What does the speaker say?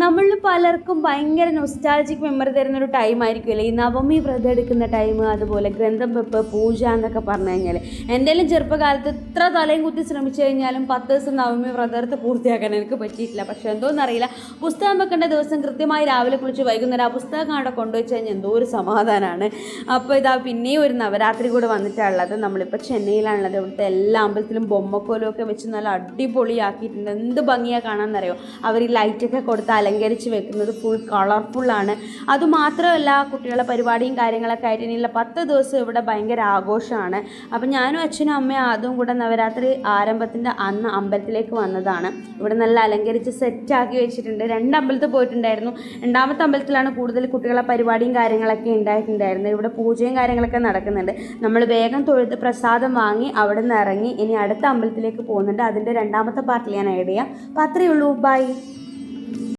നമ്മളിൽ പലർക്കും ഭയങ്കര നൊസ്റ്റാൾജിക് മെമ്മറി തരുന്നൊരു ടൈം ആയിരിക്കുമല്ലേ ഈ നവമി വ്രതം എടുക്കുന്ന ടൈം, അതുപോലെ ഗ്രന്ഥം വെപ്പ്, പൂജ എന്നൊക്കെ പറഞ്ഞു കഴിഞ്ഞാൽ. എന്തെങ്കിലും ചെറുപ്പകാലത്ത് എത്ര തലയും കുത്തി ശ്രമിച്ചു കഴിഞ്ഞാലും 10 ദിവസം നവമി വ്രതം എടുത്ത് പൂർത്തിയാക്കാൻ എനിക്ക് പറ്റിയിട്ടില്ല. പക്ഷേ എന്തോന്നറിയില്ല, പുസ്തകം വെക്കേണ്ട ദിവസം കൃത്യമായി രാവിലെ കുളിച്ച് വൈകുന്നേരം ആ പുസ്തകം അവിടെ കൊണ്ടുവച്ച് കഴിഞ്ഞാൽ എന്തോ ഒരു സമാധാനമാണ്. അപ്പോൾ ഇതാ പിന്നെയും ഒരു നവരാത്രി കൂടെ വന്നിട്ടുള്ളത്. നമ്മളിപ്പോൾ ചെന്നൈയിലാണുള്ളത്. ഇവിടുത്തെ എല്ലാ അമ്പലത്തിലും ബൊമ്മക്കോലും ഒക്കെ വെച്ച് നല്ല അടിപൊളിയാക്കിയിട്ടുണ്ട്. എന്ത് ഭംഗിയാണ് കാണാമെന്നറിയോ. അവർ ഈ ലൈറ്റൊക്കെ കൊടുത്ത് അലങ്കരിച്ച് വെക്കുന്നത് ഫുൾ കളർഫുള്ളാണ്. അതുമാത്രമല്ല, കുട്ടികളുടെ പരിപാടിയും കാര്യങ്ങളൊക്കെ ആയിട്ട് ഇനിയുള്ള 10 ദിവസം ഇവിടെ ഭയങ്കര ആഘോഷമാണ്. അപ്പം ഞാനും അച്ഛനും അമ്മയും അതും കൂടെ നവരാത്രി ആരംഭത്തിൻ്റെ അന്ന് അമ്പലത്തിലേക്ക് വന്നതാണ്. ഇവിടെ നല്ല അലങ്കരിച്ച് സെറ്റാക്കി വെച്ചിട്ടുണ്ട്. 2 അമ്പലത്തിൽ പോയിട്ടുണ്ടായിരുന്നു. 2ാമത്തെ അമ്പലത്തിലാണ് കൂടുതൽ കുട്ടികളുടെ പരിപാടിയും കാര്യങ്ങളൊക്കെ ഉണ്ടായിട്ടുണ്ടായിരുന്നത്. ഇവിടെ പൂജയും കാര്യങ്ങളൊക്കെ നടക്കുന്നുണ്ട്. നമ്മൾ വേഗം തൊഴുത് പ്രസാദം വാങ്ങി അവിടെ നിന്ന് ഇറങ്ങി ഇനി അടുത്ത അമ്പലത്തിലേക്ക് പോകുന്നുണ്ട്. അതിൻ്റെ 2ാമത്തെ പാർട്ടിൽ ഞാൻ ആഡ് ചെയ്യാം. അപ്പോൾ അത്രയേ ഉള്ളൂ. ബൈ.